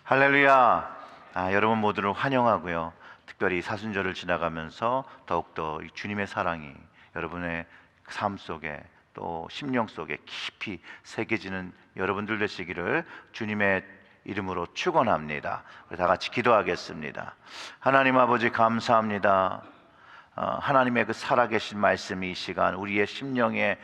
할렐루야. 여러분 모두를 환영하고요. 특별히 사순절을 지나가면서 더욱더 이 주님의 사랑이 여러분의 삶 속에 또 심령 속에 깊이 새겨지는 여러분들 되시기를 주님의 이름으로 축원합니다. 우리 다 같이 기도하겠습니다. 하나님 아버지 감사합니다. 하나님의 그 살아계신 말씀이 이 시간 우리의 심령에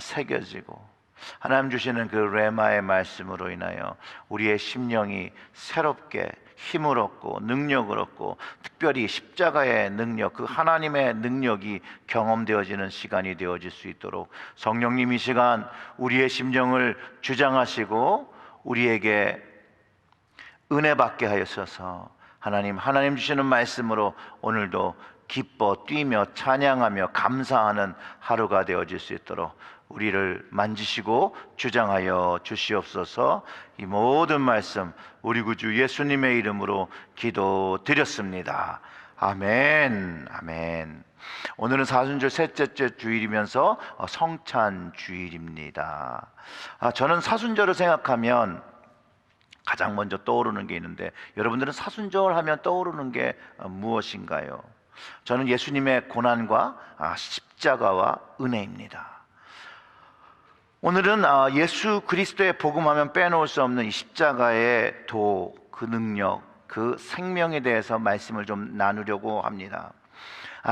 새겨지고 하나님 주시는 그 레마의 말씀으로 인하여 우리의 심령이 새롭게 힘을 얻고 능력을 얻고 특별히 십자가의 능력, 그 하나님의 능력이 경험되어지는 시간이 되어질 수 있도록 성령님 이 시간 우리의 심령을 주장하시고 우리에게 은혜 받게 하여서서 하나님 주시는 말씀으로 오늘도 기뻐 뛰며 찬양하며 감사하는 하루가 되어질 수 있도록 우리를 만지시고 주장하여 주시옵소서. 이 모든 말씀 우리 구주 예수님의 이름으로 기도드렸습니다. 아멘. 아멘. 오늘은 사순절 셋째 주일이면서 성찬 주일입니다. 저는 사순절을 생각하면 가장 먼저 떠오르는 게 있는데, 여러분들은 사순절 하면 떠오르는 게 무엇인가요? 저는 예수님의 고난과 십자가와 은혜입니다. 오늘은 예수 그리스도의 복음하면 빼놓을 수 없는 이 십자가의 그 능력, 그 생명에 대해서 말씀을 좀 나누려고 합니다.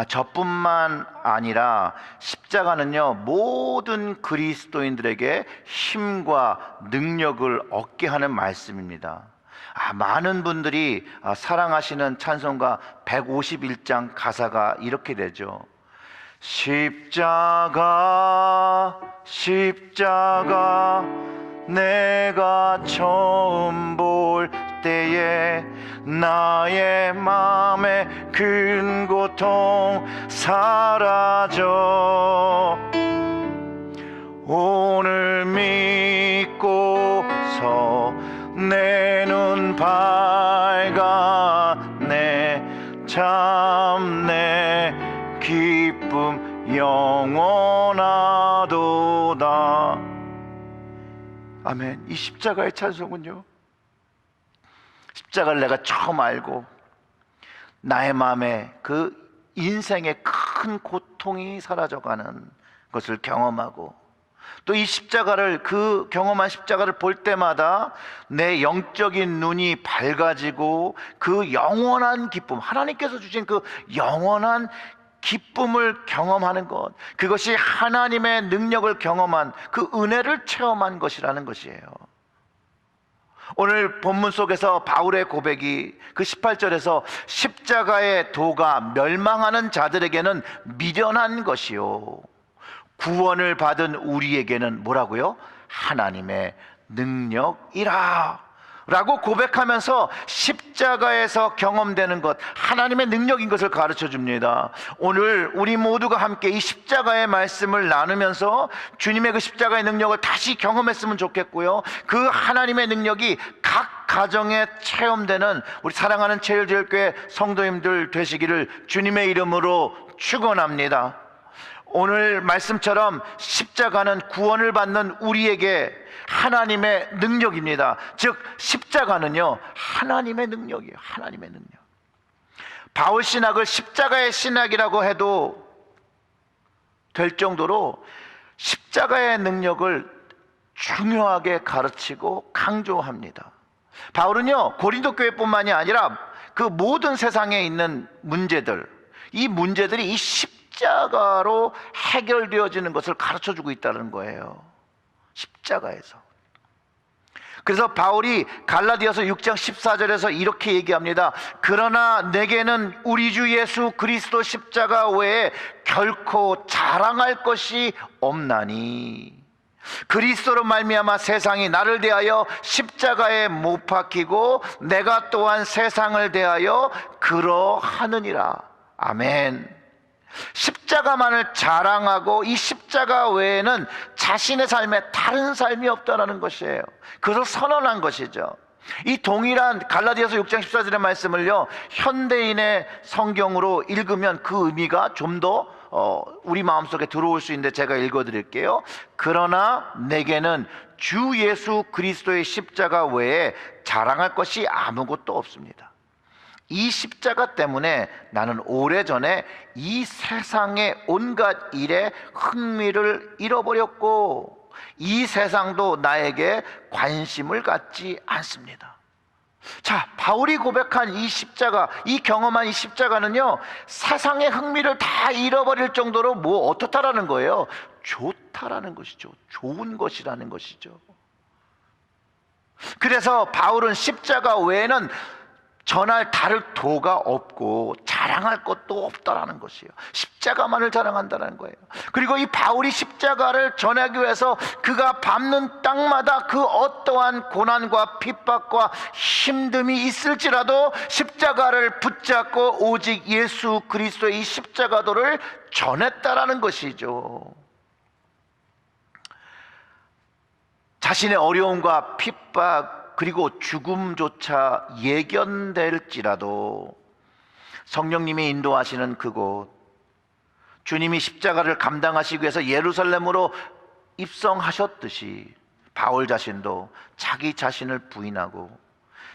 저뿐만 아니라 십자가는요, 모든 그리스도인들에게 힘과 능력을 얻게 하는 말씀입니다. 많은 분들이 사랑하시는 찬송가 151장 가사가 이렇게 되죠. 십자가 내가 처음 볼 때에 나의 맘의 큰 고통 사라져 오늘 믿고서 내 눈 밝아내 참 내 기쁨 영원하도다. 아멘. 이 십자가의 찬송은요, 십자가를 내가 처음 알고 나의 마음에 그 인생의 큰 고통이 사라져가는 것을 경험하고 또 이 십자가를, 그 경험한 십자가를 볼 때마다 내 영적인 눈이 밝아지고 그 영원한 기쁨, 하나님께서 주신 그 영원한 기쁨을 경험하는 것, 그것이 하나님의 능력을 경험한 그 은혜를 체험한 것이라는 것이에요. 오늘 본문 속에서 바울의 고백이 그 18절에서 십자가의 도가 멸망하는 자들에게는 미련한 것이요 구원을 받은 우리에게는 뭐라고요? 하나님의 능력이라 라고 고백하면서 십자가에서 경험되는 것, 하나님의 능력인 것을 가르쳐 줍니다. 오늘 우리 모두가 함께 이 십자가의 말씀을 나누면서 주님의 그 십자가의 능력을 다시 경험했으면 좋겠고요, 그 하나님의 능력이 각 가정에 체험되는 우리 사랑하는 제일제일교회 성도님들 되시기를 주님의 이름으로 축원합니다. 오늘 말씀처럼 십자가는 구원을 받는 우리에게 하나님의 능력입니다. 즉 십자가는요, 하나님의 능력이에요. 하나님의 능력. 바울 신학을 십자가의 신학이라고 해도 될 정도로 십자가의 능력을 중요하게 가르치고 강조합니다. 바울은요, 고린도 교회뿐만이 아니라 그 모든 세상에 있는 문제들, 이 문제들이 이 십자가로 해결되어지는 것을 가르쳐주고 있다는 거예요. 십자가에서. 그래서 바울이 갈라디아서 6장 14절에서 이렇게 얘기합니다. 그러나 내게는 우리 주 예수 그리스도 십자가 외에 결코 자랑할 것이 없나니 그리스도로 말미암아 세상이 나를 대하여 십자가에 못 박히고 내가 또한 세상을 대하여 그러하느니라. 아멘. 십자가만을 자랑하고 이 십자가 외에는 자신의 삶에 다른 삶이 없다는 것이에요. 그것을 선언한 것이죠. 이 동일한 갈라디아서 6장 14절의 말씀을요, 현대인의 성경으로 읽으면 그 의미가 좀 더 우리 마음속에 들어올 수 있는데 제가 읽어드릴게요. 그러나 내게는 주 예수 그리스도의 십자가 외에 자랑할 것이 아무것도 없습니다. 이 십자가 때문에 나는 오래전에 이 세상의 온갖 일에 흥미를 잃어버렸고 이 세상도 나에게 관심을 갖지 않습니다. 자, 바울이 고백한 이 십자가, 이 경험한 이 십자가는요, 세상의 흥미를 다 잃어버릴 정도로 어떻다라는 거예요? 좋다라는 것이죠. 좋은 것이라는 것이죠. 그래서 바울은 십자가 외에는 전할 다를 도가 없고 자랑할 것도 없다라는 것이에요. 십자가만을 자랑한다는 거예요. 그리고 이 바울이 십자가를 전하기 위해서 그가 밟는 땅마다 그 어떠한 고난과 핍박과 힘듦이 있을지라도 십자가를 붙잡고 오직 예수 그리스도의 이 십자가도를 전했다라는 것이죠. 자신의 어려움과 핍박 그리고 죽음조차 예견될지라도 성령님이 인도하시는 그곳, 주님이 십자가를 감당하시기 위해서 예루살렘으로 입성하셨듯이 바울 자신도 자기 자신을 부인하고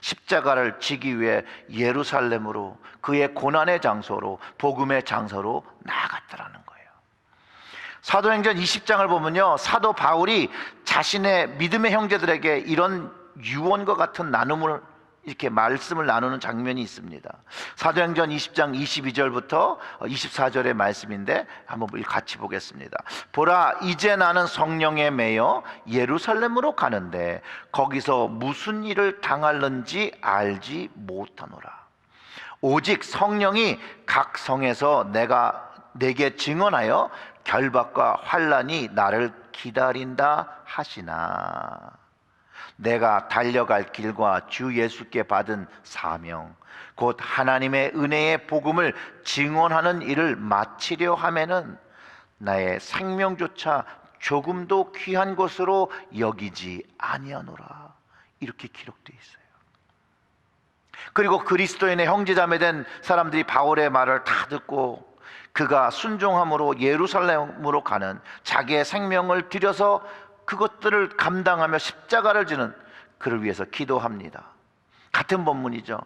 십자가를 지기 위해 예루살렘으로, 그의 고난의 장소로, 복음의 장소로 나아갔다라는 거예요. 사도행전 20장을 보면요, 사도 바울이 자신의 믿음의 형제들에게 이런 유언과 같은 나눔을, 이렇게 말씀을 나누는 장면이 있습니다. 사도행전 20장 22절부터 24절의 말씀인데 한번 같이 보겠습니다. 보라, 이제 나는 성령에 매여 예루살렘으로 가는데 거기서 무슨 일을 당할는지 알지 못하노라. 오직 성령이 각 성에서 내게 증언하여 결박과 환난이 나를 기다린다 하시나, 내가 달려갈 길과 주 예수께 받은 사명 곧 하나님의 은혜의 복음을 증언하는 일을 마치려 하면은 나의 생명조차 조금도 귀한 것으로 여기지 아니하노라. 이렇게 기록되어 있어요. 그리고 그리스도인의 형제자매된 사람들이 바울의 말을 다 듣고 그가 순종함으로 예루살렘으로 가는, 자기의 생명을 들여서 그것들을 감당하며 십자가를 지는 그를 위해서 기도합니다. 같은 본문이죠.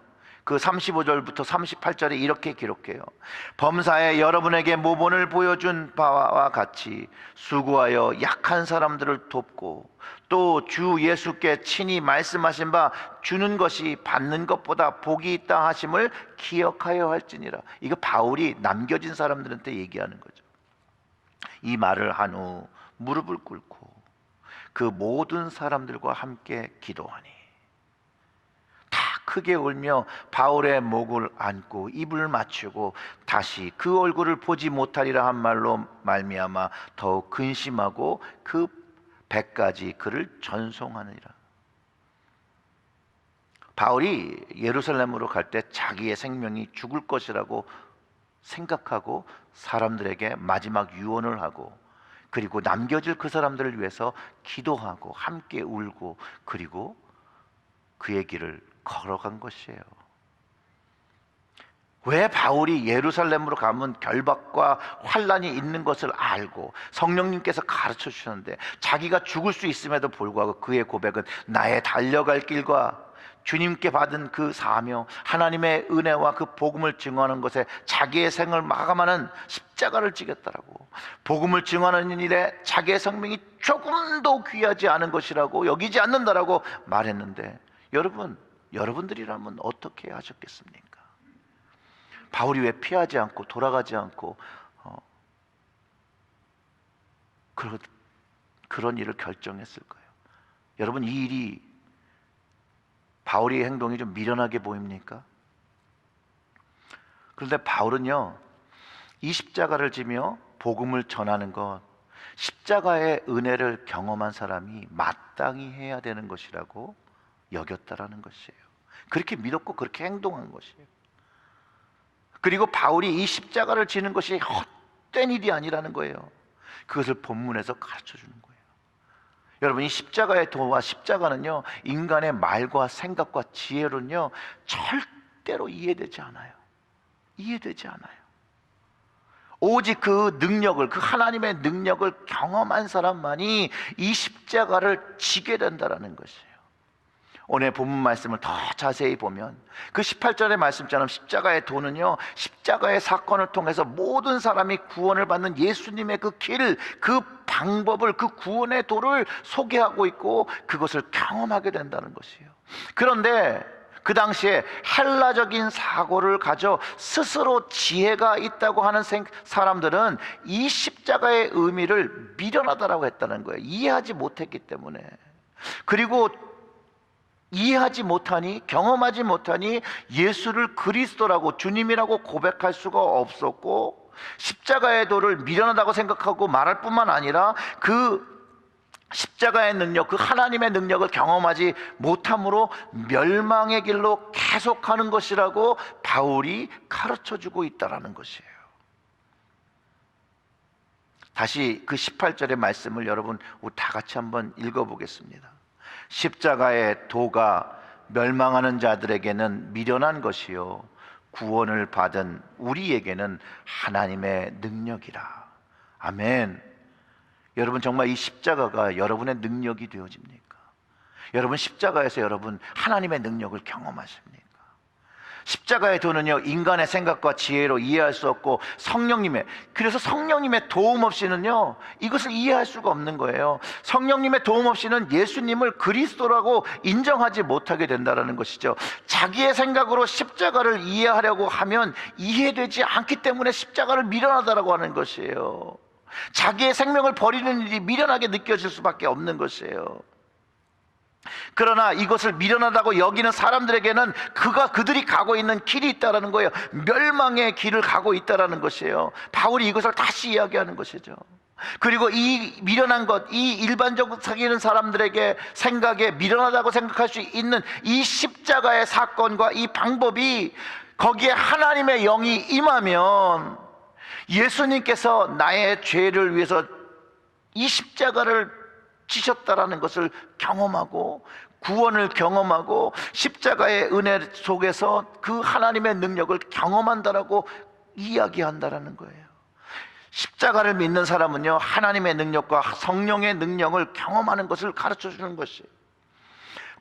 그 35절부터 38절에 이렇게 기록해요. 범사에 여러분에게 모본을 보여준 바와 같이 수고하여 약한 사람들을 돕고 또 주 예수께 친히 말씀하신 바 주는 것이 받는 것보다 복이 있다 하심을 기억하여 할지니라. 이거 바울이 남겨진 사람들한테 얘기하는 거죠. 이 말을 한 후 무릎을 꿇고 그 모든 사람들과 함께 기도하니 다 크게 울며 바울의 목을 안고 입을 맞추고 다시 그 얼굴을 보지 못하리라 한 말로 말미암아 더욱 근심하고 그 배까지 그를 전송하느니라. 바울이 예루살렘으로 갈 때 자기의 생명이 죽을 것이라고 생각하고 사람들에게 마지막 유언을 하고, 그리고 남겨질 그 사람들을 위해서 기도하고 함께 울고, 그리고 그의 길을 걸어간 것이에요. 왜 바울이 예루살렘으로 가면 결박과 환난이 있는 것을 알고 성령님께서 가르쳐 주셨는데 자기가 죽을 수 있음에도 불구하고 그의 고백은 나의 달려갈 길과 주님께 받은 그 사명, 하나님의 은혜와 그 복음을 증언하는 것에 자기의 생을 마감하는 십자가를 지겠다라고, 복음을 증언하는 일에 자기의 생명이 조금도 귀하지 않은 것이라고 여기지 않는다라고 말했는데, 여러분들이라면 어떻게 하셨겠습니까? 바울이 왜 피하지 않고 돌아가지 않고 그런 일을 결정했을까요? 여러분, 이 일이 바울의 행동이 좀 미련하게 보입니까? 그런데 바울은요, 이 십자가를 지며 복음을 전하는 것, 십자가의 은혜를 경험한 사람이 마땅히 해야 되는 것이라고 여겼다라는 것이에요. 그렇게 믿었고 그렇게 행동한 것이에요. 그리고 바울이 이 십자가를 지는 것이 헛된 일이 아니라는 거예요. 그것을 본문에서 가르쳐 주는 거예요. 여러분, 이 십자가의 도와 십자가는요, 인간의 말과 생각과 지혜로는요 절대로 이해되지 않아요. 오직 그 능력을, 그 하나님의 능력을 경험한 사람만이 이 십자가를 지게 된다는 것이에요. 오늘 본문 말씀을 더 자세히 보면 그 18절의 말씀처럼 십자가의 도는요, 십자가의 사건을 통해서 모든 사람이 구원을 받는 예수님의 그 길, 그 방법을, 그 구원의 도를 소개하고 있고 그것을 경험하게 된다는 것이에요. 그런데 그 당시에 헬라적인 사고를 가져 스스로 지혜가 있다고 하는 사람들은 이 십자가의 의미를 미련하다라고 했다는 거예요. 이해하지 못했기 때문에. 그리고 이해하지 못하니, 경험하지 못하니 예수를 그리스도라고, 주님이라고 고백할 수가 없었고, 십자가의 도를 미련하다고 생각하고 말할 뿐만 아니라 그 십자가의 능력, 그 하나님의 능력을 경험하지 못함으로 멸망의 길로 계속하는 것이라고 바울이 가르쳐주고 있다는 것이에요. 다시 그 18절의 말씀을 여러분 우리 다 같이 한번 읽어보겠습니다. 십자가의 도가 멸망하는 자들에게는 미련한 것이요 구원을 받은 우리에게는 하나님의 능력이라. 아멘. 여러분, 정말 이 십자가가 여러분의 능력이 되어집니까? 여러분, 십자가에서 여러분 하나님의 능력을 경험하십니까? 십자가의 도는요, 인간의 생각과 지혜로 이해할 수 없고 그래서 성령님의 도움 없이는요 이것을 이해할 수가 없는 거예요. 성령님의 도움 없이는 예수님을 그리스도라고 인정하지 못하게 된다는 것이죠. 자기의 생각으로 십자가를 이해하려고 하면 이해되지 않기 때문에 십자가를 미련하다라고 하는 것이에요. 자기의 생명을 버리는 일이 미련하게 느껴질 수밖에 없는 것이에요. 그러나 이것을 미련하다고 여기는 사람들에게는 그들이 가고 있는 길이 있다는 거예요. 멸망의 길을 가고 있다는 것이에요. 바울이 이것을 다시 이야기하는 것이죠. 그리고 이 미련한 것, 이 일반적으로 사귀는 사람들에게 생각에 미련하다고 생각할 수 있는 이 십자가의 사건과 이 방법이, 거기에 하나님의 영이 임하면 예수님께서 나의 죄를 위해서 이 십자가를 지셨다라는 것을 경험하고 구원을 경험하고 십자가의 은혜 속에서 그 하나님의 능력을 경험한다라고 이야기한다라는 거예요. 십자가를 믿는 사람은요, 하나님의 능력과 성령의 능력을 경험하는 것을 가르쳐 주는 것이에요.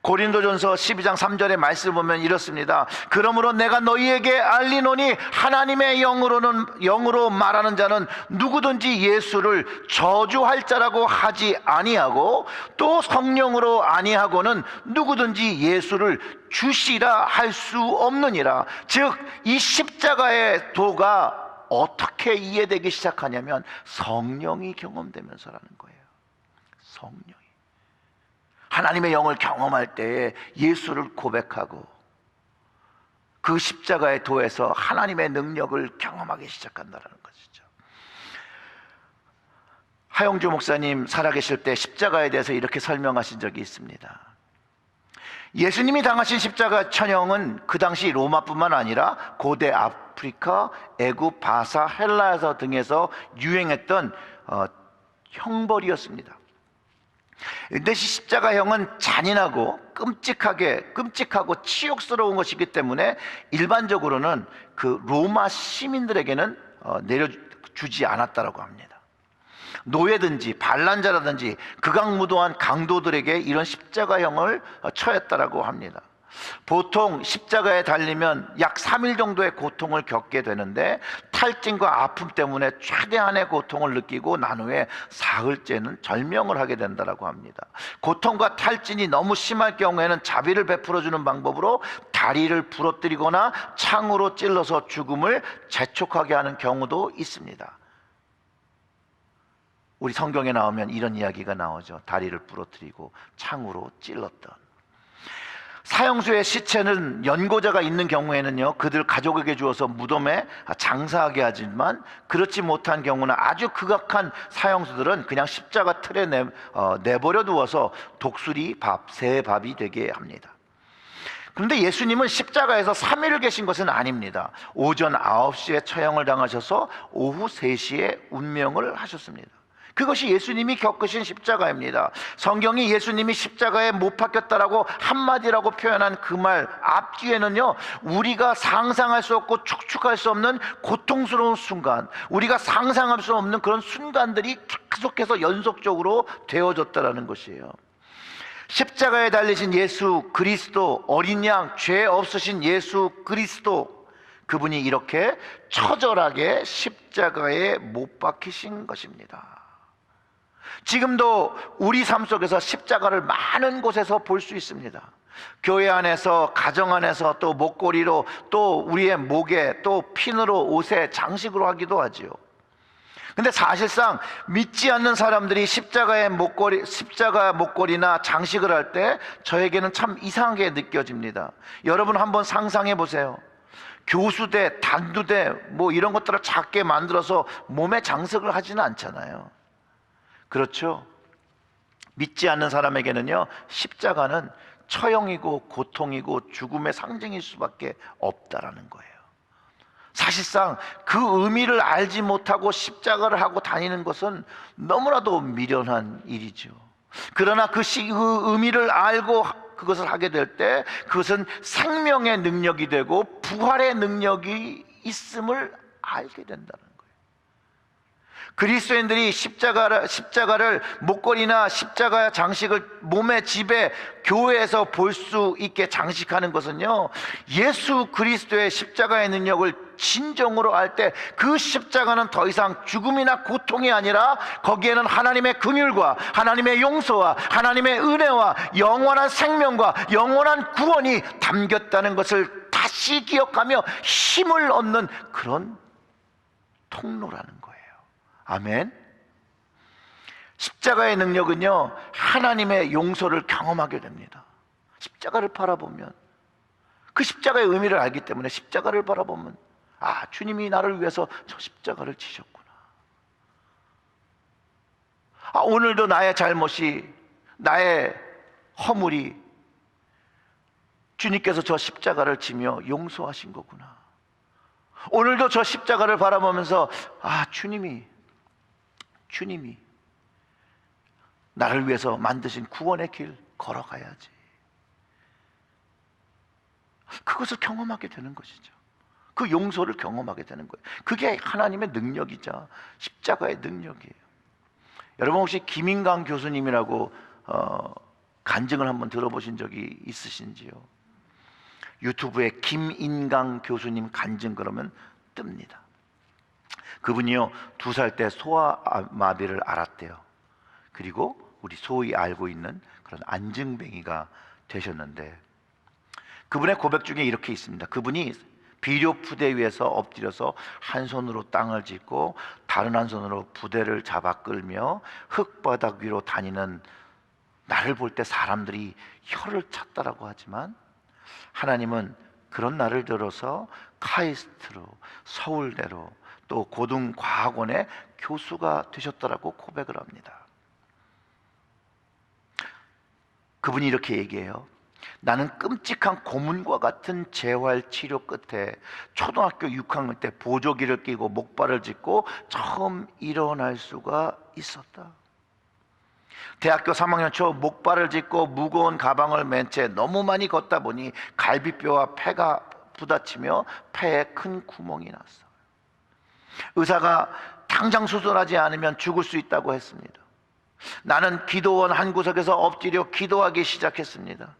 고린도전서 12장 3절의 말씀을 보면 이렇습니다. 그러므로 내가 너희에게 알리노니 하나님의 영으로 말하는 자는 누구든지 예수를 저주할 자라고 하지 아니하고 또 성령으로 아니하고는 누구든지 예수를 주시라 할 수 없느니라. 즉 이 십자가의 도가 어떻게 이해되기 시작하냐면 성령이 경험되면서라는 거예요. 성령이 하나님의 영을 경험할 때에 예수를 고백하고 그 십자가의 도에서 하나님의 능력을 경험하기 시작한다는 것이죠. 하영주 목사님 살아계실 때 십자가에 대해서 이렇게 설명하신 적이 있습니다. 예수님이 당하신 십자가 천형은 그 당시 로마뿐만 아니라 고대 아프리카, 애굽, 바사, 헬라에서 등에서 유행했던 형벌이었습니다. 근데 십자가형은 잔인하고 끔찍하고 치욕스러운 것이기 때문에 일반적으로는 그 로마 시민들에게는 내려주지 않았다라고 합니다. 노예든지 반란자라든지 극악무도한 강도들에게 이런 십자가형을 처했다라고 합니다. 보통 십자가에 달리면 약 3일 정도의 고통을 겪게 되는데 탈진과 아픔 때문에 최대한의 고통을 느끼고 난 후에 사흘째는 절명을 하게 된다고 합니다. 고통과 탈진이 너무 심할 경우에는 자비를 베풀어주는 방법으로 다리를 부러뜨리거나 창으로 찔러서 죽음을 재촉하게 하는 경우도 있습니다. 우리 성경에 나오면 이런 이야기가 나오죠. 다리를 부러뜨리고 창으로 찔렀던. 사형수의 시체는 연고자가 있는 경우에는요, 그들 가족에게 주어서 무덤에 장사하게 하지만 그렇지 못한 경우는 아주 극악한 사형수들은 그냥 십자가 틀에 내버려 두어서 독수리 밥, 새 밥이 되게 합니다. 그런데 예수님은 십자가에서 3일을 계신 것은 아닙니다. 오전 9시에 처형을 당하셔서 오후 3시에 운명을 하셨습니다. 그것이 예수님이 겪으신 십자가입니다. 성경이 예수님이 십자가에 못 박혔다라고 한마디라고 표현한 그 말 앞뒤에는요, 우리가 상상할 수 없고 축축할 수 없는 고통스러운 순간, 우리가 상상할 수 없는 그런 순간들이 계속해서 연속적으로 되어졌다라는 것이에요. 십자가에 달리신 예수 그리스도, 어린 양, 죄 없으신 예수 그리스도, 그분이 이렇게 처절하게 십자가에 못 박히신 것입니다. 지금도 우리 삶 속에서 십자가를 많은 곳에서 볼 수 있습니다. 교회 안에서, 가정 안에서, 또 목걸이로, 또 우리의 목에, 또 핀으로, 옷에 장식으로 하기도 하지요. 근데 사실상 믿지 않는 사람들이 십자가 목걸이나 장식을 할 때 저에게는 참 이상하게 느껴집니다. 여러분 한번 상상해 보세요. 교수대, 단두대 뭐 이런 것들을 작게 만들어서 몸에 장식을 하지는 않잖아요. 그렇죠? 믿지 않는 사람에게는요, 십자가는 처형이고 고통이고 죽음의 상징일 수밖에 없다라는 거예요. 사실상 그 의미를 알지 못하고 십자가를 하고 다니는 것은 너무나도 미련한 일이죠. 그러나 그 의미를 알고 그것을 하게 될 때 그것은 생명의 능력이 되고 부활의 능력이 있음을 알게 된다는 거예요. 그리스도인들이 십자가를 목걸이나 십자가 장식을 몸의 집에, 교회에서 볼 수 있게 장식하는 것은요, 예수 그리스도의 십자가의 능력을 진정으로 알 때 그 십자가는 더 이상 죽음이나 고통이 아니라 거기에는 하나님의 긍휼과 하나님의 용서와 하나님의 은혜와 영원한 생명과 영원한 구원이 담겼다는 것을 다시 기억하며 힘을 얻는 그런 통로라는 거예요. 아멘. 십자가의 능력은요, 하나님의 용서를 경험하게 됩니다. 십자가를 바라보면, 그 십자가의 의미를 알기 때문에 십자가를 바라보면, 아, 주님이 나를 위해서 저 십자가를 지셨구나. 아, 오늘도 나의 잘못이, 나의 허물이 주님께서 저 십자가를 지며 용서하신 거구나. 오늘도 저 십자가를 바라보면서, 아, 주님이 나를 위해서 만드신 구원의 길 걸어가야지. 그것을 경험하게 되는 것이죠. 그 용서를 경험하게 되는 거예요. 그게 하나님의 능력이자 십자가의 능력이에요. 여러분 혹시 김인강 교수님이라고 간증을 한번 들어보신 적이 있으신지요? 유튜브에 김인강 교수님 간증 그러면 뜹니다. 그분이요, 2살 때 소아마비를 앓았대요. 그리고 우리 소위 알고 있는 그런 안증뱅이가 되셨는데, 그분의 고백 중에 이렇게 있습니다. 그분이 비료 부대 위에서 엎드려서 한 손으로 땅을 짚고 다른 한 손으로 부대를 잡아 끌며 흙바닥 위로 다니는 나를 볼 때 사람들이 혀를 찼다라고 하지만, 하나님은 그런 나를 들어서 카이스트로, 서울대로, 또 고등과학원의 교수가 되셨더라고 고백을 합니다. 그분이 이렇게 얘기해요. 나는 끔찍한 고문과 같은 재활치료 끝에 초등학교 6학년 때 보조기를 끼고 목발을 짚고 처음 일어날 수가 있었다. 대학교 3학년 초 목발을 짚고 무거운 가방을 맨 채 너무 많이 걷다 보니 갈비뼈와 폐가 부딪히며 폐에 큰 구멍이 났어. 의사가 당장 수술하지 않으면 죽을 수 있다고 했습니다. 나는 기도원 한 구석에서 엎드려 기도하기 시작했습니다.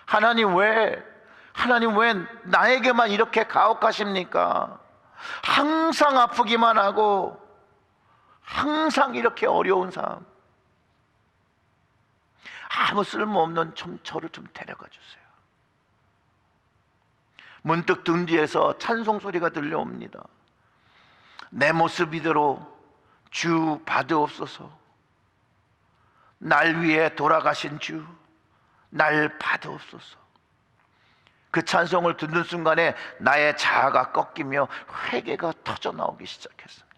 하나님 왜 나에게만 이렇게 가혹하십니까? 항상 아프기만 하고 항상 이렇게 어려운 삶, 아무 쓸모없는 저를 좀 데려가 주세요. 문득 등 뒤에서 찬송 소리가 들려옵니다. 내 모습 이대로 주 받으옵소서. 날 위해 돌아가신 주, 날 받으옵소서. 그 찬송을 듣는 순간에 나의 자아가 꺾이며 회개가 터져 나오기 시작했습니다.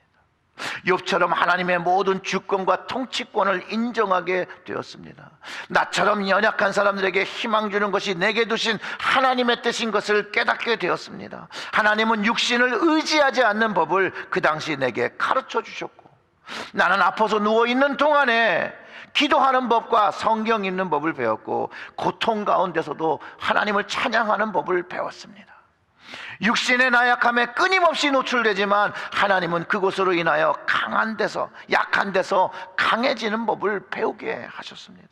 욥처럼 하나님의 모든 주권과 통치권을 인정하게 되었습니다. 나처럼 연약한 사람들에게 희망 주는 것이 내게 두신 하나님의 뜻인 것을 깨닫게 되었습니다. 하나님은 육신을 의지하지 않는 법을 그 당시 내게 가르쳐 주셨고, 나는 아파서 누워있는 동안에 기도하는 법과 성경 읽는 법을 배웠고, 고통 가운데서도 하나님을 찬양하는 법을 배웠습니다. 육신의 나약함에 끊임없이 노출되지만 하나님은 그것으로 인하여 강한 데서, 약한 데서 강해지는 법을 배우게 하셨습니다.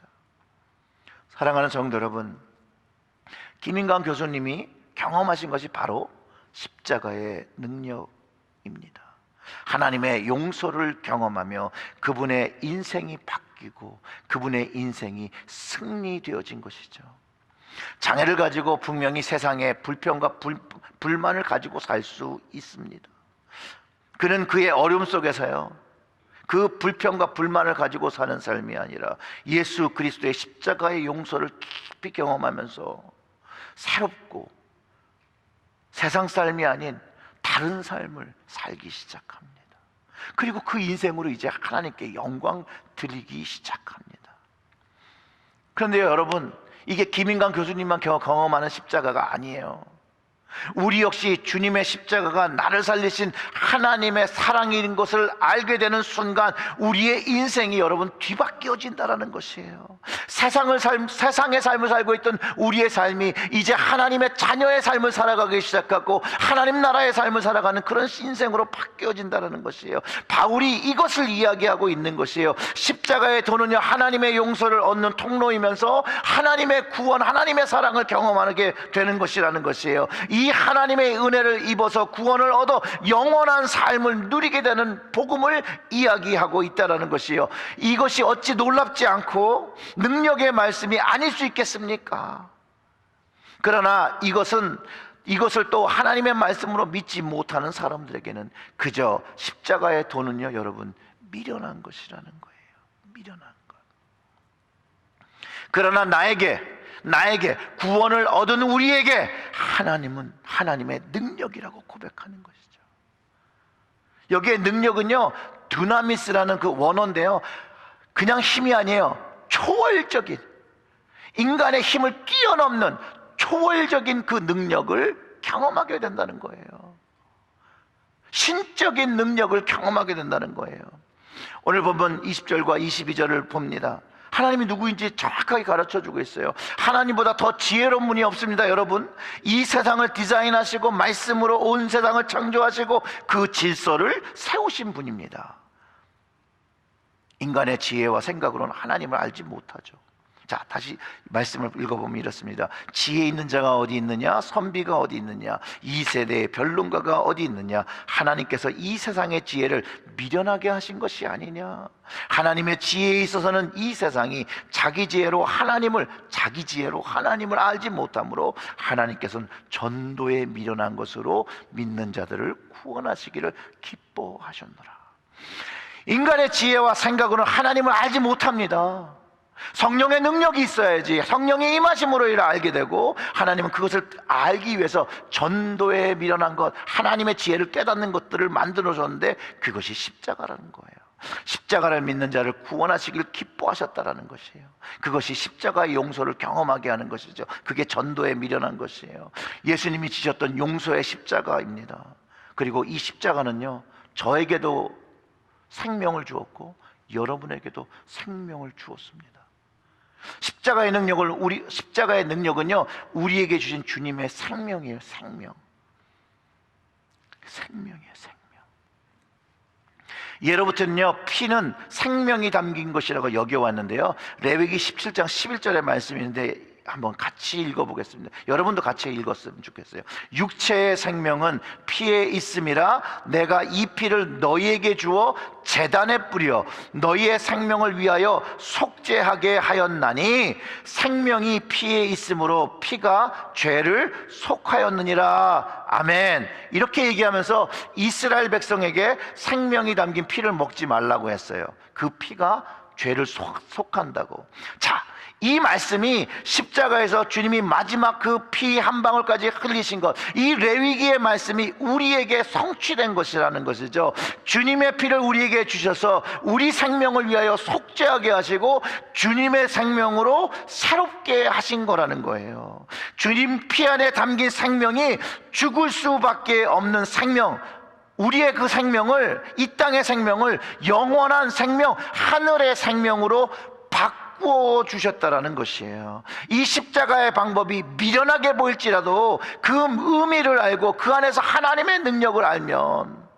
사랑하는 성도 여러분, 김인강 교수님이 경험하신 것이 바로 십자가의 능력입니다. 하나님의 용서를 경험하며 그분의 인생이 바뀌고 그분의 인생이 승리되어진 것이죠. 장애를 가지고 분명히 세상에 불평과 불만을 가지고 살 수 있습니다. 그는 그의 어려움 속에서요, 그 불평과 불만을 가지고 사는 삶이 아니라 예수 그리스도의 십자가의 용서를 깊이 경험하면서 새롭고 세상 삶이 아닌 다른 삶을 살기 시작합니다. 그리고 그 인생으로 이제 하나님께 영광 드리기 시작합니다. 그런데요, 여러분, 이게 김인강 교수님만 경험하는 십자가가 아니에요. 우리 역시 주님의 십자가가 나를 살리신 하나님의 사랑인 것을 알게 되는 순간 우리의 인생이 여러분 뒤바뀌어진다는 것이에요. 세상의 삶을 살고 있던 우리의 삶이 이제 하나님의 자녀의 삶을 살아가기 시작하고 하나님 나라의 삶을 살아가는 그런 인생으로 바뀌어진다는 것이에요. 바울이 이것을 이야기하고 있는 것이에요. 십자가의 도는요, 하나님의 용서를 얻는 통로이면서 하나님의 구원, 하나님의 사랑을 경험하게 되는 것이라는 것이에요. 이 하나님의 은혜를 입어서 구원을 얻어 영원한 삶을 누리게 되는 복음을 이야기하고 있다는 것이요, 이것이 어찌 놀랍지 않고 능력의 말씀이 아닐 수 있겠습니까? 그러나 이것을 또 하나님의 말씀으로 믿지 못하는 사람들에게는 그저 십자가의 도는요, 여러분, 미련한 것이라는 거예요. 미련한 것. 그러나 나에게 구원을 얻은 우리에게 하나님은 하나님의 능력이라고 고백하는 것이죠. 여기에 능력은요, 두나미스라는 그 원어인데요, 그냥 힘이 아니에요. 초월적인, 인간의 힘을 뛰어넘는 초월적인 그 능력을 경험하게 된다는 거예요. 신적인 능력을 경험하게 된다는 거예요. 오늘 본문 20절과 22절을 봅니다. 하나님이 누구인지 정확하게 가르쳐주고 있어요. 하나님보다 더 지혜로운 분이 없습니다. 여러분, 이 세상을 디자인하시고 말씀으로 온 세상을 창조하시고 그 질서를 세우신 분입니다. 인간의 지혜와 생각으로는 하나님을 알지 못하죠. 자, 다시 말씀을 읽어보면 이렇습니다. 지혜 있는 자가 어디 있느냐? 선비가 어디 있느냐? 이 세대의 변론가가 어디 있느냐? 하나님께서 이 세상의 지혜를 미련하게 하신 것이 아니냐? 하나님의 지혜에 있어서는 이 세상이 자기 지혜로 하나님을 알지 못하므로 하나님께서는 전도에 미련한 것으로 믿는 자들을 구원하시기를 기뻐하셨노라. 인간의 지혜와 생각으로는 하나님을 알지 못합니다. 성령의 능력이 있어야지 성령의 임하심으로 이를 알게 되고, 하나님은 그것을 알기 위해서 전도에 미련한 것, 하나님의 지혜를 깨닫는 것들을 만들어줬는데 그것이 십자가라는 거예요. 십자가를 믿는 자를 구원하시길 기뻐하셨다라는 것이에요. 그것이 십자가의 용서를 경험하게 하는 것이죠. 그게 전도에 미련한 것이에요. 예수님이 지셨던 용서의 십자가입니다. 그리고 이 십자가는요, 저에게도 생명을 주었고 여러분에게도 생명을 주었습니다. 십자가의 능력은요, 우리에게 주신 주님의 생명이에요. 생명이에요. 생명. 예로부터는요, 피는 생명이 담긴 것이라고 여겨왔는데요, 레위기 17장 11절의 말씀인데 한번 같이 읽어보겠습니다. 여러분도 같이 읽었으면 좋겠어요. 육체의 생명은 피에 있음이라 내가 이 피를 너희에게 주어 제단에 뿌려 너희의 생명을 위하여 속죄하게 하였나니 생명이 피에 있으므로 피가 죄를 속하였느니라. 아멘. 이렇게 얘기하면서 이스라엘 백성에게 생명이 담긴 피를 먹지 말라고 했어요. 그 피가 죄를 속한다고. 자, 이 말씀이 십자가에서 주님이 마지막 그 피 한 방울까지 흘리신 것, 이 레위기의 말씀이 우리에게 성취된 것이라는 것이죠. 주님의 피를 우리에게 주셔서 우리 생명을 위하여 속죄하게 하시고 주님의 생명으로 새롭게 하신 거라는 거예요. 주님 피 안에 담긴 생명이 죽을 수밖에 없는 생명, 우리의 그 생명을, 이 땅의 생명을 영원한 생명, 하늘의 생명으로 바꾸어 주셨다라는 것이에요. 이 십자가의 방법이 미련하게 보일지라도 그 의미를 알고 그 안에서 하나님의 능력을 알면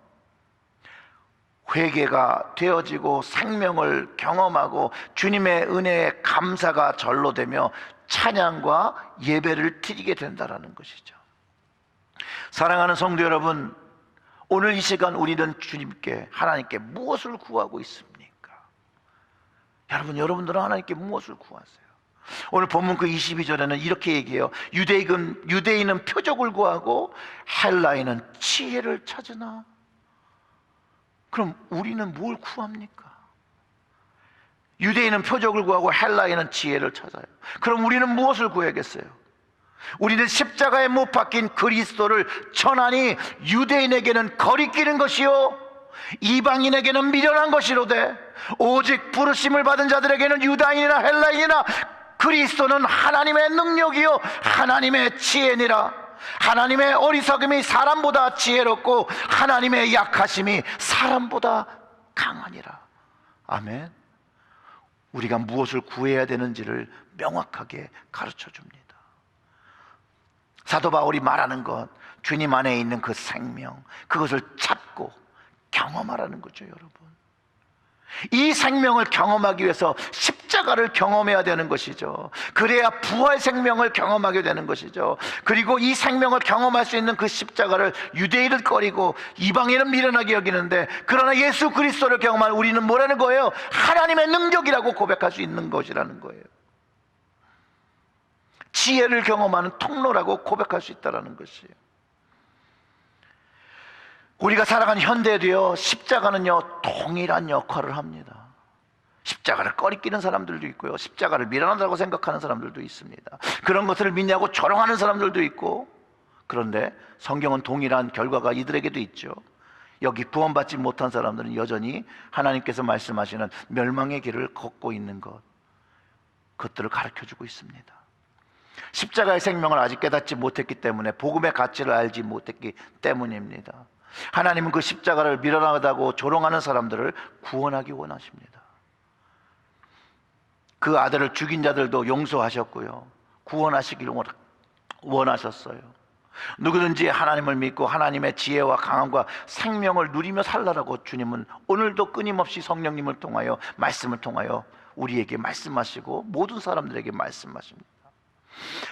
회개가 되어지고 생명을 경험하고 주님의 은혜에 감사가 절로 되며 찬양과 예배를 드리게 된다라는 것이죠. 사랑하는 성도 여러분, 오늘 이 시간 우리는 주님께, 하나님께 무엇을 구하고 있습니까? 여러분들은 하나님께 무엇을 구하세요? 오늘 본문 그 22절에는 이렇게 얘기해요. 유대인은 표적을 구하고 헬라인은 지혜를 찾으나. 그럼 우리는 뭘 구합니까? 유대인은 표적을 구하고 헬라인은 지혜를 찾아요. 그럼 우리는 무엇을 구해야겠어요? 우리는 십자가에 못 박힌 그리스도를 전하니 유대인에게는 거리끼는 것이요 이방인에게는 미련한 것이로되 오직 부르심을 받은 자들에게는 유다인이나 헬라인이나 그리스도는 하나님의 능력이요 하나님의 지혜니라. 하나님의 어리석음이 사람보다 지혜롭고 하나님의 약하심이 사람보다 강하니라. 아멘. 우리가 무엇을 구해야 되는지를 명확하게 가르쳐 줍니다. 사도 바울이 말하는 것, 주님 안에 있는 그 생명, 그것을 찾고 경험하라는 거죠. 여러분, 이 생명을 경험하기 위해서 십자가를 경험해야 되는 것이죠. 그래야 부활 생명을 경험하게 되는 것이죠. 그리고 이 생명을 경험할 수 있는 그 십자가를 유대인은 꺼리고 이방인은 미련하게 여기는데, 그러나 예수 그리스도를 경험한 우리는 뭐라는 거예요? 하나님의 능력이라고 고백할 수 있는 것이라는 거예요. 지혜를 경험하는 통로라고 고백할 수 있다는 것이에요. 우리가 살아가는 현대에도요, 십자가는요 동일한 역할을 합니다. 십자가를 꺼리끼는 사람들도 있고요, 십자가를 미련하다고 생각하는 사람들도 있습니다. 그런 것들을 믿냐고 조롱하는 사람들도 있고, 그런데 성경은 동일한 결과가 이들에게도 있죠. 여기 구원받지 못한 사람들은 여전히 하나님께서 말씀하시는 멸망의 길을 걷고 있는 그것들을 가르쳐주고 있습니다. 십자가의 생명을 아직 깨닫지 못했기 때문에, 복음의 가치를 알지 못했기 때문입니다. 하나님은 그 십자가를 미련하다고 조롱하는 사람들을 구원하기 원하십니다. 그 아들을 죽인 자들도 용서하셨고요, 구원하시기를 원하셨어요. 누구든지 하나님을 믿고 하나님의 지혜와 강함과 생명을 누리며 살라라고 주님은 오늘도 끊임없이 성령님을 통하여, 말씀을 통하여 우리에게 말씀하시고 모든 사람들에게 말씀하십니다.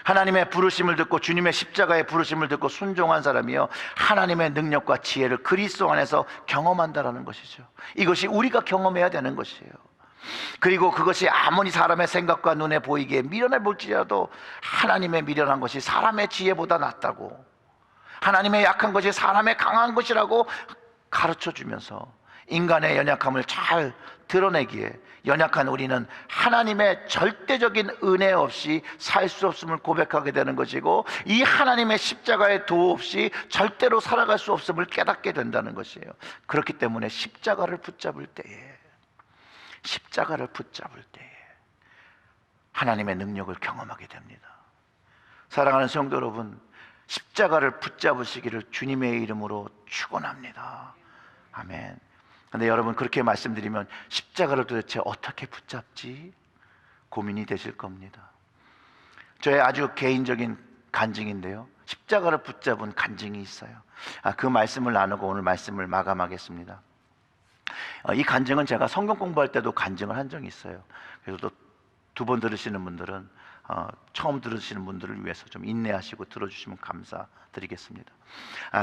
하나님의 부르심을 듣고, 주님의 십자가의 부르심을 듣고 순종한 사람이요 하나님의 능력과 지혜를 그리스도 안에서 경험한다라는 것이죠. 이것이 우리가 경험해야 되는 것이에요. 그리고 그것이 아무리 사람의 생각과 눈에 보이기에 미련해 볼지라도 하나님의 미련한 것이 사람의 지혜보다 낫다고, 하나님의 약한 것이 사람의 강한 것이라고 가르쳐 주면서 인간의 연약함을 잘 드러내기에, 연약한 우리는 하나님의 절대적인 은혜 없이 살 수 없음을 고백하게 되는 것이고, 이 하나님의 십자가의 도 없이 절대로 살아갈 수 없음을 깨닫게 된다는 것이에요. 그렇기 때문에 십자가를 붙잡을 때에 하나님의 능력을 경험하게 됩니다. 사랑하는 성도 여러분, 십자가를 붙잡으시기를 주님의 이름으로 축원합니다. 아멘. 근데 여러분, 그렇게 말씀드리면 십자가를 도대체 어떻게 붙잡지? 고민이 되실 겁니다. 저의 아주 개인적인 간증인데요, 십자가를 붙잡은 간증이 있어요. 그 말씀을 나누고 오늘 말씀을 마감하겠습니다. 이 간증은 제가 성경 공부할 때도 간증을 한 적이 있어요. 그래서 또 두 번 들으시는 분들은, 처음 들으시는 분들을 위해서 좀 인내하시고 들어주시면 감사드리겠습니다.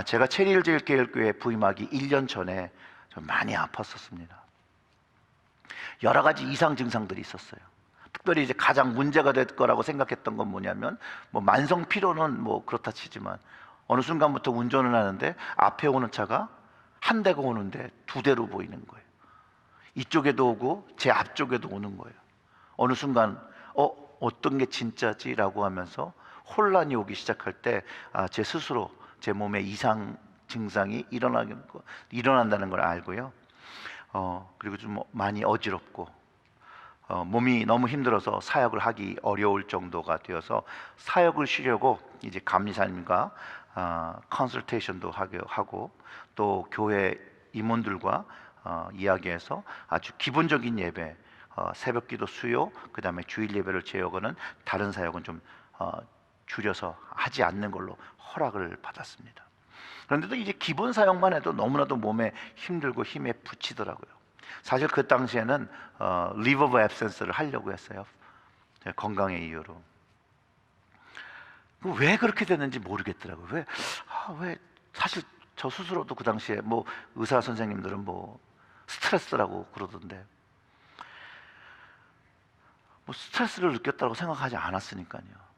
제가 체리힐제일교회 부임하기 1년 전에 좀 많이 아팠었습니다. 여러 가지 이상 증상들이 있었어요. 특별히 이제 가장 문제가 될 거라고 생각했던 건 뭐냐면, 만성 피로는 그렇다 치지만 어느 순간부터 운전을 하는데 앞에 오는 차가 한 대가 오는데 두 대로 보이는 거예요. 이쪽에도 오고 제 앞쪽에도 오는 거예요. 어느 순간 어떤 게 진짜지? 라고 하면서 혼란이 오기 시작할 때 제 스스로 제 몸에 이상 증상이 일어난다는 걸 알고요. 그리고 좀 많이 어지럽고, 몸이 너무 힘들어서 사역을 하기 어려울 정도가 되어서 사역을 쉬려고 이제 감리사님과 컨설테이션도 하고 또 교회 임원들과 이야기해서 아주 기본적인 예배, 새벽기도, 수요, 그 다음에 주일 예배를 제어하는 다른 사역은 좀 줄여서 하지 않는 걸로 허락을 받았습니다. 그런데도 이제 기본 사역만 해도 너무나도 몸에 힘들고 힘에 부치더라고요. 사실 그 당시에는 리브 오브 앱센스를 하려고 했어요. 건강의 이유로. 왜 그렇게 됐는지 모르겠더라고요. 왜 사실 저 스스로도 그 당시에 뭐 의사 선생님들은 뭐 스트레스라고 그러던데 뭐 스트레스를 느꼈다고 생각하지 않았으니까요.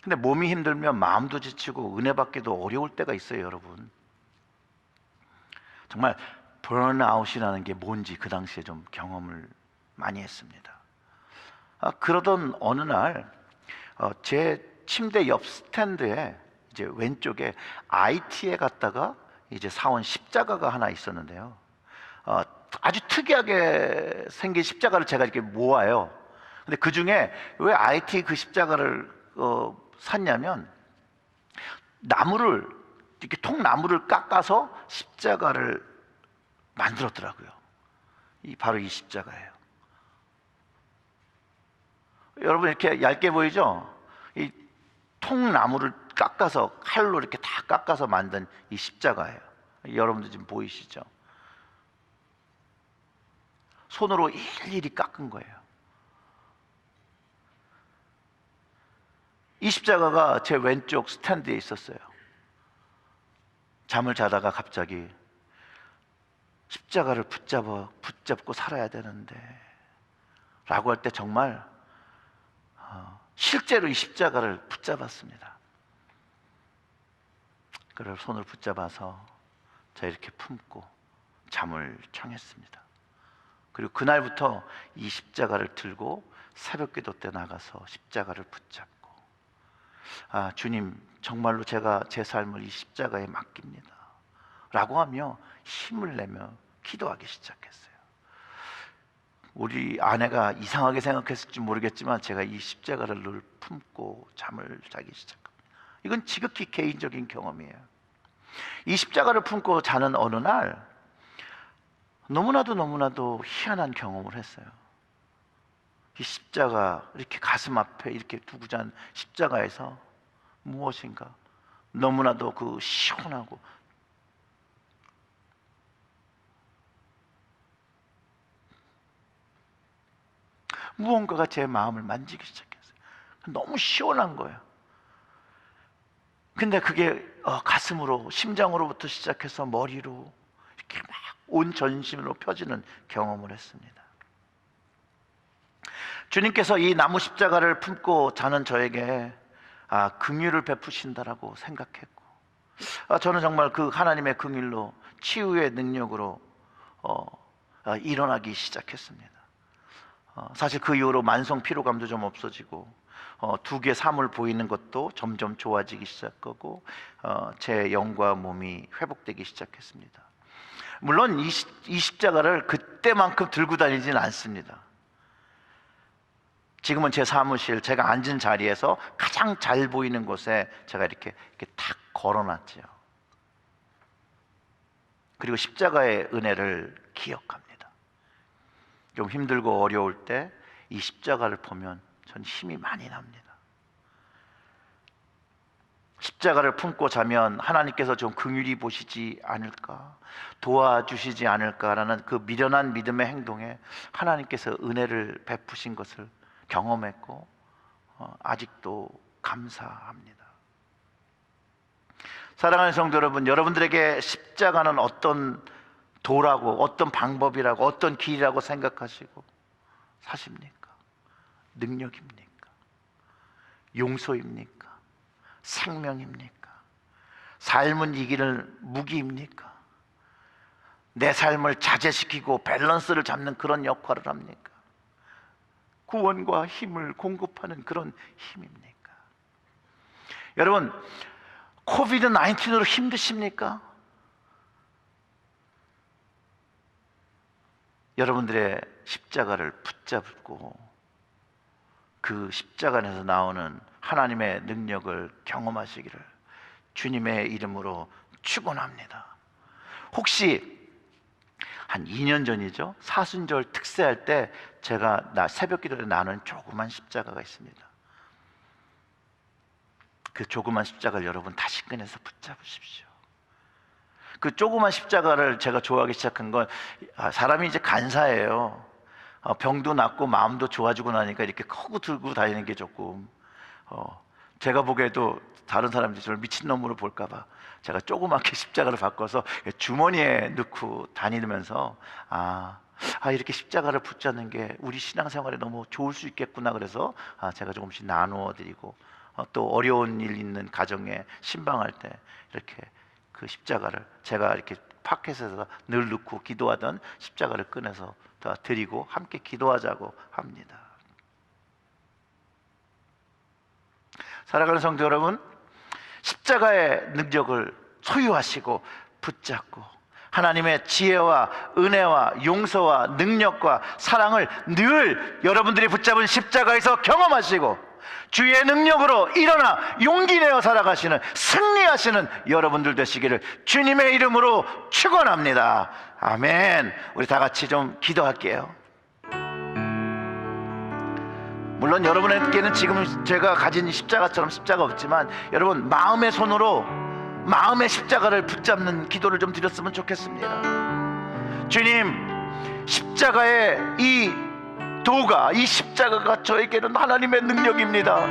근데 몸이 힘들면 마음도 지치고 은혜 받기도 어려울 때가 있어요, 여러분. 정말 번아웃이라는 게 뭔지 그 당시에 좀 경험을 많이 했습니다. 그러던 어느 날 제 침대 옆 스탠드에 이제 왼쪽에 IT에 갔다가 이제 사온 십자가가 하나 있었는데요. 아주 특이하게 생긴 십자가를 제가 이렇게 모아요. 근데 그 중에 왜 IT 그 십자가를 샀냐면 나무를 이렇게 통나무를 깎아서 십자가를 만들었더라고요. 바로 이 십자가예요. 여러분 이렇게 얇게 보이죠? 이 통나무를 깎아서 칼로 이렇게 다 깎아서 만든 이 십자가예요. 여러분들 지금 보이시죠? 손으로 일일이 깎은 거예요. 이 십자가가 제 왼쪽 스탠드에 있었어요. 잠을 자다가 갑자기 십자가를 붙잡고 살아야 되는데 라고 할 때 정말 실제로 이 십자가를 붙잡았습니다. 그를 손을 붙잡아서 제가 이렇게 품고 잠을 청했습니다. 그리고 그날부터 이 십자가를 들고 새벽기도 때 나가서 십자가를 붙잡고 주님 정말로 제가 제 삶을 이 십자가에 맡깁니다 라고 하며 힘을 내며 기도하기 시작했어요. 우리 아내가 이상하게 생각했을지 모르겠지만 제가 이 십자가를 늘 품고 잠을 자기 시작합니다. 이건 지극히 개인적인 경험이에요. 이 십자가를 품고 자는 어느 날 너무나도 희한한 경험을 했어요. 이 십자가 이렇게 가슴 앞에 이렇게 두고 잔 십자가에서 무엇인가 너무나도 그 시원하고 무언가가 제 마음을 만지기 시작했어요. 너무 시원한 거예요. 근데 그게 가슴으로, 심장으로부터 시작해서 머리로 이렇게 막 온 전신으로 펴지는 경험을 했습니다. 주님께서 이 나무 십자가를 품고 자는 저에게 긍휼을 베푸신다라고 생각했고, 저는 정말 그 하나님의 긍휼로 치유의 능력으로 일어나기 시작했습니다. 사실 그 이후로 만성 피로감도 좀 없어지고 2개 3을 보이는 것도 점점 좋아지기 시작하고 제 영과 몸이 회복되기 시작했습니다. 물론 이 십자가를 그때만큼 들고 다니지는 않습니다. 지금은 제 사무실, 제가 앉은 자리에서 가장 잘 보이는 곳에 제가 이렇게 탁 걸어놨죠. 그리고 십자가의 은혜를 기억합니다. 좀 힘들고 어려울 때 이 십자가를 보면 전 힘이 많이 납니다. 십자가를 품고 자면 하나님께서 좀 긍휼히 보시지 않을까, 도와주시지 않을까라는 그 미련한 믿음의 행동에 하나님께서 은혜를 베푸신 것을 경험했고 아직도 감사합니다. 사랑하는 성도 여러분, 여러분들에게 십자가는 어떤 도라고, 어떤 방법이라고, 어떤 길이라고 생각하시고 사십니까? 능력입니까? 용서입니까? 생명입니까? 삶은 이기는 무기입니까? 내 삶을 자제시키고 밸런스를 잡는 그런 역할을 합니까? 구원과 힘을 공급하는 그런 힘입니까? 여러분, 코비드 19으로 힘드십니까? 여러분들의 십자가를 붙잡고 그 십자가 안에서 나오는 하나님의 능력을 경험하시기를 주님의 이름으로 축원합니다. 혹시 한 2년 전이죠, 사순절 특세할 때 제가 새벽 기도에 나눈 조그만 십자가가 있습니다. 그 조그만 십자가를 여러분 다시 꺼내서 붙잡으십시오. 그 조그만 십자가를 제가 좋아하기 시작한 건, 사람이 이제 간사해요. 병도 낫고 마음도 좋아지고 나니까 이렇게 크고 들고 다니는 게 조금, 제가 보기에도 다른 사람들이 저를 미친놈으로 볼까봐 제가 조그맣게 십자가를 바꿔서 주머니에 넣고 다니면서 이렇게 십자가를 붙잡는 게 우리 신앙생활에 너무 좋을 수 있겠구나. 그래서 제가 조금씩 나누어 드리고, 또 어려운 일 있는 가정에 신방할 때 이렇게 그 십자가를 제가 이렇게 파켓에서 늘 넣고 기도하던 십자가를 꺼내서 다 드리고 함께 기도하자고 합니다. 사랑하는 성도 여러분, 십자가의 능력을 소유하시고 붙잡고 하나님의 지혜와 은혜와 용서와 능력과 사랑을 늘 여러분들이 붙잡은 십자가에서 경험하시고, 주의 능력으로 일어나 용기 내어 살아가시는, 승리하시는 여러분들 되시기를 주님의 이름으로 축원합니다. 아멘. 우리 다 같이 좀 기도할게요. 물론 여러분에게는 지금 제가 가진 십자가처럼 십자가 없지만, 여러분 마음의 손으로 마음의 십자가를 붙잡는 기도를 좀 드렸으면 좋겠습니다. 주님, 십자가의 이 도가, 이 십자가가 저에게는 하나님의 능력입니다.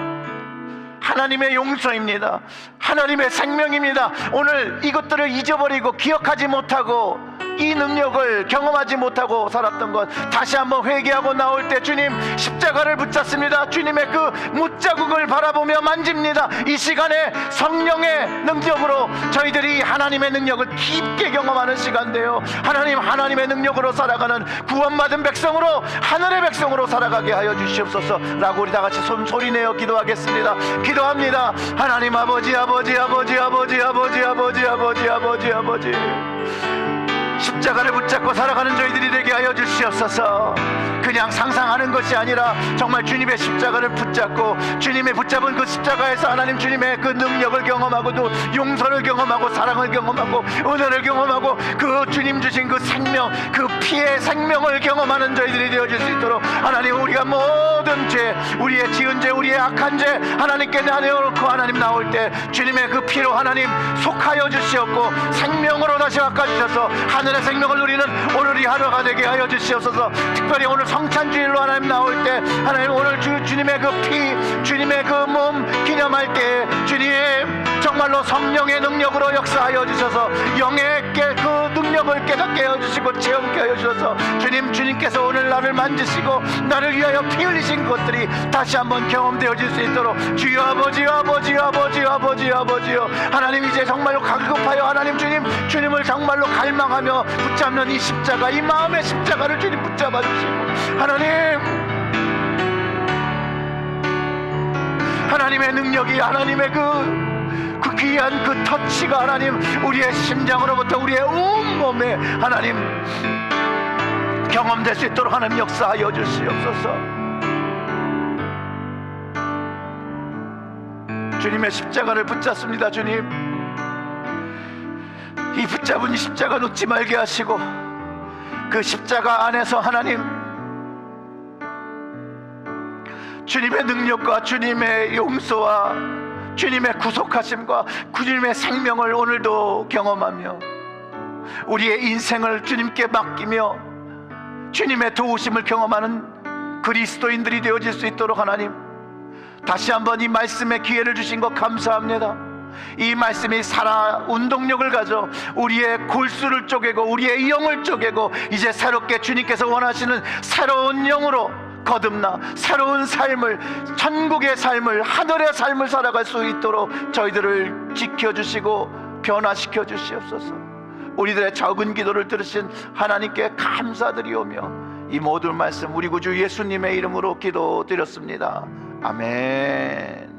하나님의 용서입니다. 하나님의 생명입니다. 오늘 이것들을 잊어버리고 기억하지 못하고 이 능력을 경험하지 못하고 살았던 것, 다시 한번 회개하고 나올 때 주님 십자가를 붙잡습니다. 주님의 그 못자국을 바라보며 만집니다. 이 시간에 성령의 능력으로 저희들이 하나님의 능력을 깊게 경험하는 시간인데요, 하나님의 능력으로 살아가는 구원받은 백성으로, 하늘의 백성으로 살아가게 하여 주시옵소서 라고 우리 다같이 소리내어 기도하겠습니다. 기도합니다. 하나님 아버지, 아버지, 아버지, 아버지, 아버지, 아버지, 아버지, 아버지, 아버지, 십자가를 붙잡고 살아가는 저희들이 되게 하여 주시옵소서. 그냥 상상하는 것이 아니라 정말 주님의 십자가를 붙잡고, 주님의 붙잡은 그 십자가에서 하나님 주님의 그 능력을 경험하고, 또 용서를 경험하고, 사랑을 경험하고, 은혜를 경험하고, 그 주님 주신 그 생명, 그 피의 생명을 경험하는 저희들이 되어줄 수 있도록 하나님, 우리가 모든 죄, 우리의 지은 죄, 우리의 악한 죄 하나님께 내어놓고 하나님 나올 때 주님의 그 피로 하나님 속하여 주시옵고, 생명으로 다시 바꿔주셔서 하늘의 생명을 누리는 오늘 이 하루가 되게 하여 주시옵소서. 특별히 오늘 성찬주일로 하나님 나올 때 하나님, 오늘 주님의 그 피, 주님의 그 몸 기념할 때 주님 정말로 성령의 능력으로 역사하여 주셔서 영의 그 능력을 깨닫게 하여 주시고 체험케 하여 주셔서 주님께서 오늘 나를 만지시고 나를 위하여 피 흘리신 것들이 다시 한번 경험되어질 수 있도록, 주여 아버지, 아버지, 아버지, 아버지, 아버지요, 하나님 이제 정말로 갈급하여 하나님 주님을 정말로 갈망하며 붙잡는 이 십자가, 이 마음의 십자가를 주님 붙잡아 주시고, 하나님의 능력이, 하나님의 그 귀한 그 터치가 하나님 우리의 심장으로부터 우리의 온몸에 하나님 경험될 수 있도록 하나님 역사하여 주시옵소서. 주님의 십자가를 붙잡습니다. 주님, 이 붙잡은 이 십자가 놓지 말게 하시고, 그 십자가 안에서 하나님 주님의 능력과 주님의 용서와 주님의 구속하심과 주님의 생명을 오늘도 경험하며 우리의 인생을 주님께 맡기며 주님의 도우심을 경험하는 그리스도인들이 되어질 수 있도록 하나님, 다시 한번 이 말씀에 기회를 주신 것 감사합니다. 이 말씀이 살아 운동력을 가져 우리의 골수를 쪼개고 우리의 영을 쪼개고, 이제 새롭게 주님께서 원하시는 새로운 영으로 거듭나 새로운 삶을, 천국의 삶을, 하늘의 삶을 살아갈 수 있도록 저희들을 지켜주시고 변화시켜 주시옵소서. 우리들의 적은 기도를 들으신 하나님께 감사드리오며 이 모든 말씀 우리 구주 예수님의 이름으로 기도드렸습니다. 아멘.